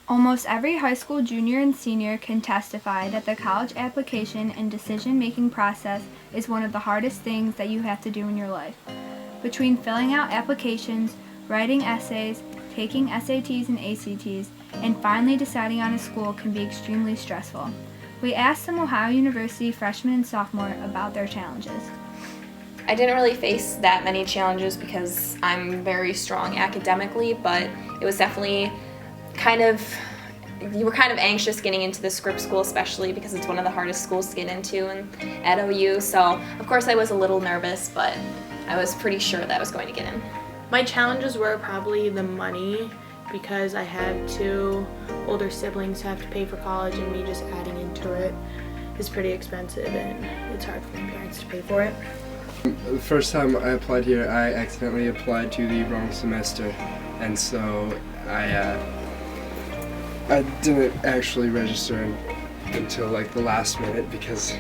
Almost every high school junior and senior can testify that the college application and decision-making process is one of the hardest things that you have to do in your life. Between filling out applications, writing essays, taking SATs and ACTs, and finally deciding on a school can be extremely stressful. We asked some Ohio University freshmen and sophomore about their challenges. I didn't really face that many challenges because I'm very strong academically, but it was definitely you were kind of anxious getting into the Scripps school, especially because it's one of the hardest schools to get into at OU. So of course I was a little nervous, but I was pretty sure that I was going to get in. My challenges were probably the money, because I had two older siblings who have to pay for college, and me just adding into it is pretty expensive, and it's hard for my parents to pay for it. The first time I applied here, I accidentally applied to the wrong semester, and so I didn't actually register until like the last minute because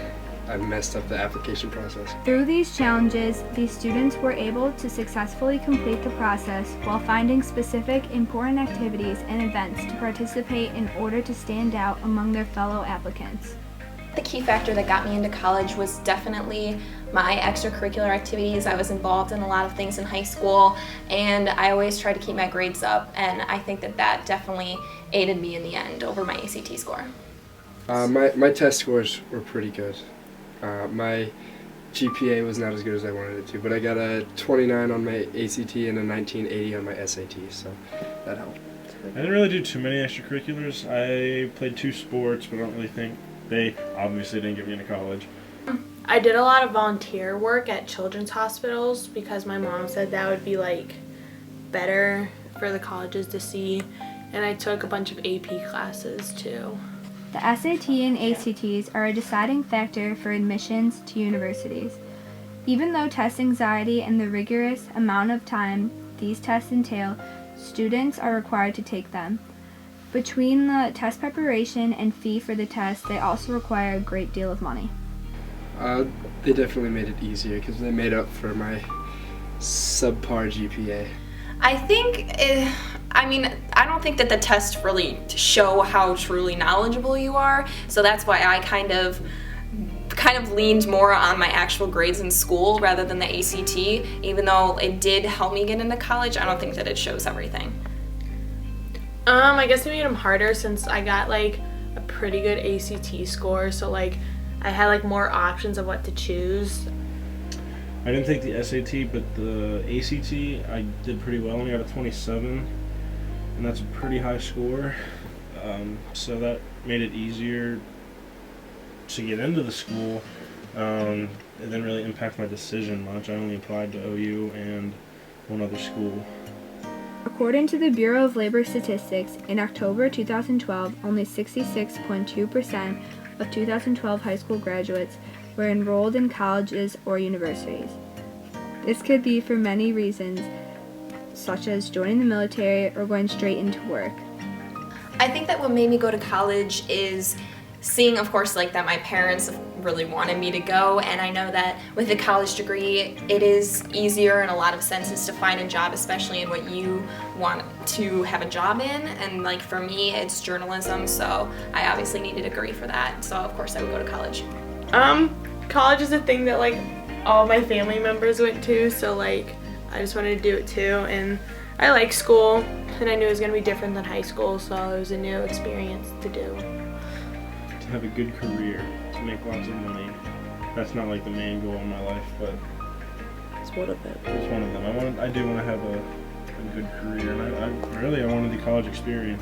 I messed up the application process. Through these challenges, these students were able to successfully complete the process while finding specific important activities and events to participate in order to stand out among their fellow applicants. The key factor that got me into college was definitely my extracurricular activities. I was involved in a lot of things in high school, and I always tried to keep my grades up, and I think that definitely aided me in the end over my ACT score. My test scores were pretty good. My GPA was not as good as I wanted it to, but I got a 29 on my ACT and a 1980 on my SAT, so that helped. I didn't really do too many extracurriculars. I played 2 sports, but I don't really think they obviously didn't get me into college. I did a lot of volunteer work at children's hospitals because my mom said that would be like better for the colleges to see, and I took a bunch of AP classes too. The SAT and ACTs are a deciding factor for admissions to universities. Even though test anxiety and the rigorous amount of time these tests entail, students are required to take them. Between the test preparation and fee for the test, they also require a great deal of money. They definitely made it easier because they made up for my subpar GPA. I don't think that the tests really show how truly knowledgeable you are, so that's why I kind of leaned more on my actual grades in school rather than the ACT. Even though it did help me get into college, I don't think that it shows everything. I guess it made them harder since I got like a pretty good ACT score, so like I had like more options of what to choose. I didn't take the SAT, but the ACT I did pretty well. I only got a 27, and that's a pretty high score. So that made it easier to get into the school. It didn't really impact my decision much. I only applied to OU and one other school. According to the Bureau of Labor Statistics, in October 2012, only 66.2% of 2012 high school graduates were enrolled in colleges or universities. This could be for many reasons, such as joining the military or going straight into work. I think that what made me go to college is seeing, of course, like that my parents really wanted me to go, and I know that with a college degree it is easier in a lot of senses to find a job, especially in what you want to have a job in, and like for me it's journalism, so I obviously need a degree for that, so of course I would go to college. College is a thing that like all my family members went to, so like I just wanted to do it too, and I like school and I knew it was going to be different than high school, so it was a new experience to do. To have a good career, to make lots of money. That's not like the main goal in my life, but It's one of them. it's one of them. I do want to have a good career, and I wanted the college experience.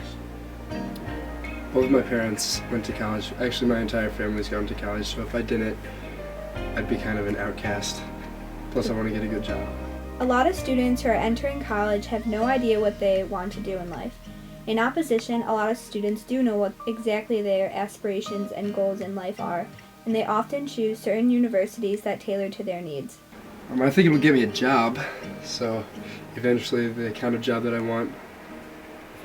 Both of my parents went to college. Actually, my entire family's gone to college, so if I didn't, I'd be kind of an outcast. Plus, I want to get a good job. A lot of students who are entering college have no idea what they want to do in life. In opposition, a lot of students do know what exactly their aspirations and goals in life are, and they often choose certain universities that tailor to their needs. I think it will give me a job, so eventually the kind of job that I want.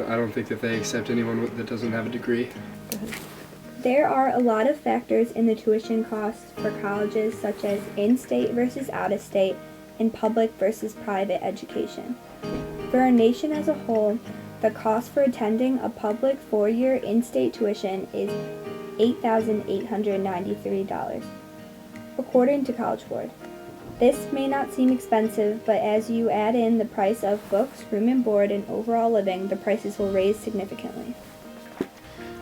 I don't think that they accept anyone that doesn't have a degree. There are a lot of factors in the tuition costs for colleges, such as in-state versus out-of-state and public versus private education. For our nation as a whole, the the cost for attending a public 4-year in-state tuition is $8,893, according to College Board. This may not seem expensive, but as you add in the price of books, room and board, and overall living, the prices will raise significantly.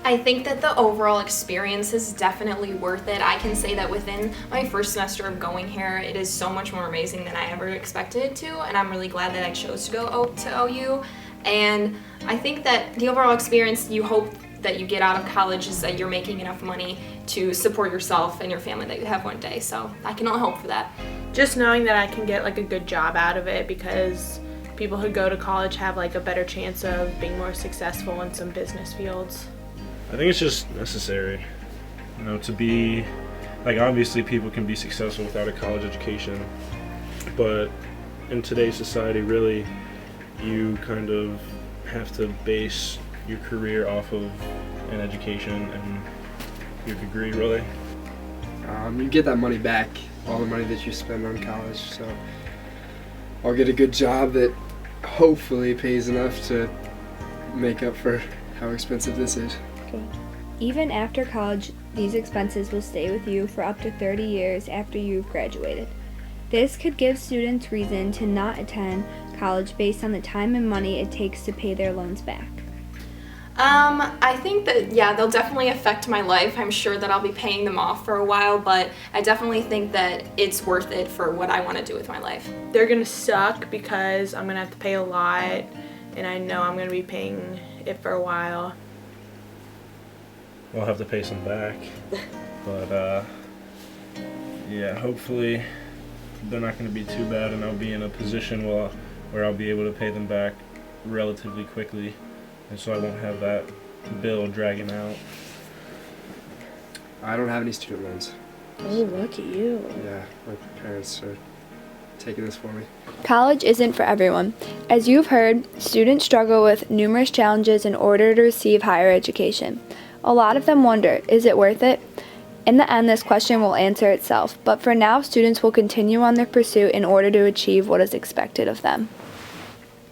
I think that the overall experience is definitely worth it. I can say that within my first semester of going here, it is so much more amazing than I ever expected it to, and I'm really glad that I chose to go to OU. And I think that the overall experience you hope that you get out of college is that you're making enough money to support yourself and your family that you have one day. So I can only hope for that. Just knowing that I can get like a good job out of it, because people who go to college have like a better chance of being more successful in some business fields. I think it's just necessary, to be, obviously people can be successful without a college education, but in today's society, really, you kind of have to base your career off of an education and your degree, really. You get that money back, all the money that you spend on college, so I'll get a good job that hopefully pays enough to make up for how expensive this is. Even after college, these expenses will stay with you for up to 30 years after you've graduated. This could give students reason to not attend college based on the time and money it takes to pay their loans back. I think that, they'll definitely affect my life. I'm sure that I'll be paying them off for a while, but I definitely think that it's worth it for what I want to do with my life. They're gonna suck because I'm gonna have to pay a lot, and I know I'm gonna be paying it for a while. I'll have to pay some back, but hopefully they're not going to be too bad, and I'll be in a position where I'll be able to pay them back relatively quickly, and so I won't have that bill dragging out. I don't have any student loans. Oh, lucky you. Yeah, my parents are taking this for me. College isn't for everyone. As you've heard, students struggle with numerous challenges in order to receive higher education. A lot of them wonder, is it worth it? In the end, this question will answer itself, but for now, students will continue on their pursuit in order to achieve what is expected of them.